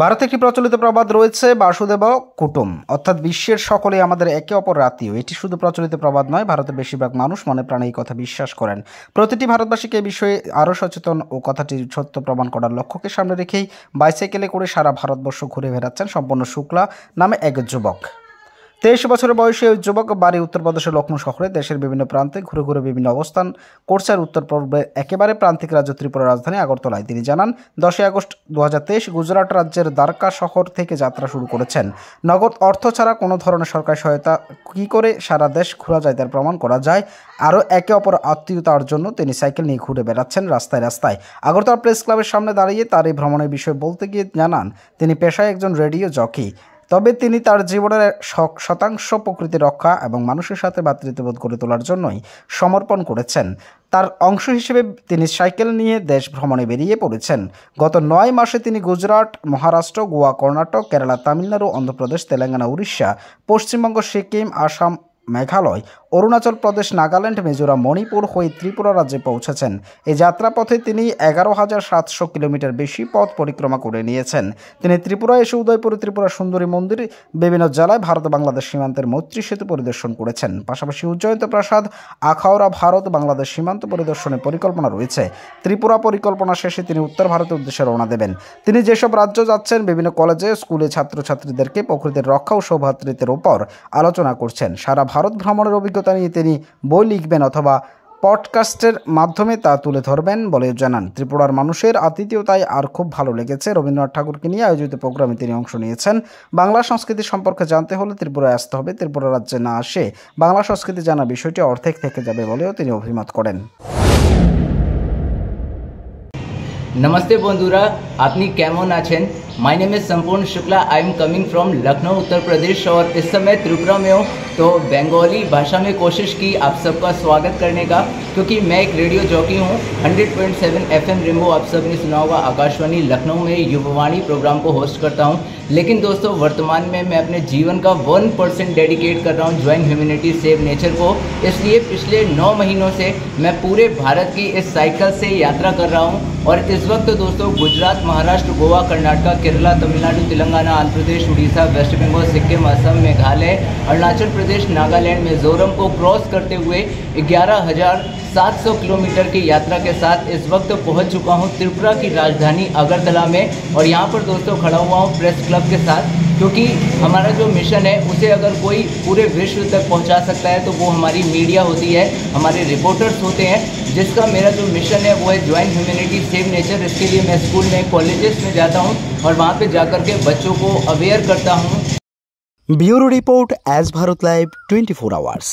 ভারতে একটি প্রচলিত প্রবাদ রয়েছে, বাসুদেব কুটুম, অর্থাৎ বিশ্বের সকলেই আমাদের একে অপর আত্মীয়। এটি শুধু প্রচলিত প্রবাদ নয়, ভারতের বেশিরভাগ মানুষ মনে প্রাণে এই কথা বিশ্বাস করেন। প্রতিটি ভারতবাসীকে এই বিষয়ে আরও সচেতন ও কথাটি সত্য প্রমাণ করার লক্ষ্যকে সামনে রেখেই বাইসাইকেলে করে সারা ভারতবর্ষ ঘুরে বেড়াচ্ছেন সম্পন্ন শুক্লা নামে এক যুবক। 23 বছরের বয়সী ওই যুবক বাড়ি উত্তরপ্রদেশের লখনৌ শহরে। দেশের বিভিন্ন প্রান্তে ঘুরে ঘুরে বিভিন্ন অবস্থান করছেন উত্তর পূর্বে একেবারে প্রান্তিক রাজ্য ত্রিপুরার রাজধানী আগরতলায়। তিনি জানান, 10 আগস্ট 2023 গুজরাট রাজ্যের দ্বারকা শহর থেকে যাত্রা শুরু করেছেন। নগদ অর্থ ছাড়া কোনো ধরনের সরকারি সহায়তা কী করে সারা দেশ ঘোরা যায় তার প্রমাণ করা যায়। আরও একে অপর আত্মীয়তার জন্য তিনি সাইকেল নিয়ে ঘুরে বেড়াচ্ছেন রাস্তায় রাস্তায়। আগরতলা প্রেস ক্লাবের সামনে দাঁড়িয়ে তার এই ভ্রমণের বিষয়ে বলতে গিয়ে জানান, তিনি পেশায় একজন রেডিও জকি। তবে তিনি তার জীবনের 100% প্রকৃতি রক্ষা এবং মানুষের সাথে ভ্রাতৃত্ববোধ গড়ে তোলার জন্যই সমর্পণ করেছেন। তার অংশ হিসেবে তিনি সাইকেল নিয়ে দেশ ভ্রমণে বেরিয়ে পড়েছেন। গত 9 মাসে তিনি গুজরাট, মহারাষ্ট্র, গোয়া, কর্ণাটক, কেরালা, তামিলনাড়ু, অন্ধ্রপ্রদেশ, তেলেঙ্গানা, উড়িষ্যা, পশ্চিমবঙ্গ, সিকিম, আসাম, মেঘালয়, অরুণাচল প্রদেশ, নাগাল্যান্ড, মিজোরাম, মণিপুর হয়ে ত্রিপুরা রাজ্যে পৌঁছেছেন। এই যাত্রাপথে তিনি 11,700 কিলোমিটার বেশি পথ পরিক্রমা করে নিয়েছেন। তিনি ত্রিপুরায় এসে উদয়পুরে ত্রিপুরা সুন্দরী মন্দির, বিভিন্ন জেলায় ভারত বাংলাদেশ সীমান্তের মৈত্রী সেতু পরিদর্শন করেছেন। পাশাপাশি উজ্জয়ন্ত প্রাসাদ, আখাউড়া ভারত বাংলাদেশ সীমান্ত পরিদর্শনের পরিকল্পনা রয়েছে। ত্রিপুরা পরিকল্পনা শেষে তিনি উত্তর ভারতের উদ্দেশ্যে রওনা দেবেন। তিনি যেসব রাজ্য যাচ্ছেন, বিভিন্ন কলেজে স্কুলে ছাত্রছাত্রীদেরকে প্রকৃতির রক্ষা ও সৌভ্রাতৃত্বের উপর আলোচনা করছেন। সারা ভারত ভ্রমণের অভিজ্ঞতা নিয়ে তিনি বই লিখবেন অথবা পডকাস্টের মাধ্যমে তা তুলে ধরবেন বলে জানান। ত্রিপুরার মানুষের আতিথেয়তায় আর খুব ভালো লেগেছে। রবীন্দ্রনাথ ঠাকুরকে নিয়ে আয়োজিত প্রোগ্রামে তিনি অংশ নিয়েছেন। বাংলা সংস্কৃতি সম্পর্কে জানতে হলে ত্রিপুরায় আসতে হবে। ত্রিপুরা রাজ্যে না আসে বাংলা সংস্কৃতি জানা বিষয়টি অর্ধেক থেকে যাবে বলেও তিনি অভিমত করেন। नमस्ते बंधुरा, आपनी केमन आछेन। My name is Sampurna Shukla. I am coming from Lucknow, Uttar Pradesh और इस समय त्रिपुरा में हूँ। तो बंगाली भाषा में कोशिश की आप सबका स्वागत करने का, क्योंकि मैं एक रेडियो जॉकी हूँ। 100.7 FM रेनबो आप सब ने सुना होगा, आकाशवाणी लखनऊ में युवावाणी प्रोग्राम को होस्ट करता हूँ। लेकिन दोस्तों, वर्तमान में मैं अपने जीवन का 1% डेडिकेट कर रहा हूँ ज्वाइन ह्यूमैनिटी सेव नेचर को। इसलिए पिछले 9 महीनों से मैं पूरे भारत की इस साइकिल से यात्रा कर रहा हूँ। और इस वक्त दोस्तों गुजरात, महाराष्ट्र, गोवा, कर्नाटक, केरला, तमिलनाडु, तेलंगाना, आंध्र प्रदेश, उड़ीसा, वेस्ट बंगाल, सिक्किम, असम, मेघालय, अरुणाचल प्रदेश, नागालैंड, मिजोरम को क्रॉस करते हुए 11,700 किलोमीटर की यात्रा के साथ इस वक्त पहुंच चुका हूं त्रिपुरा की राजधानी अगरतला में। और यहां पर दोस्तों खड़ा हुआ हूं प्रेस क्लब के साथ, क्योंकि हमारा जो मिशन है उसे अगर कोई पूरे विश्व तक पहुंचा सकता है तो वो हमारी मीडिया होती है, हमारे रिपोर्टर्स होते हैं। जिसका मेरा जो मिशन है वो है ज्वाइन ह्यूमैनिटी सेव नेचर। इसके लिए मैं स्कूल में, कॉलेजेस में जाता हूँ और वहाँ पे जाकर के बच्चों को अवेयर करता हूँ। Bureau report as Bharat live 24 hours.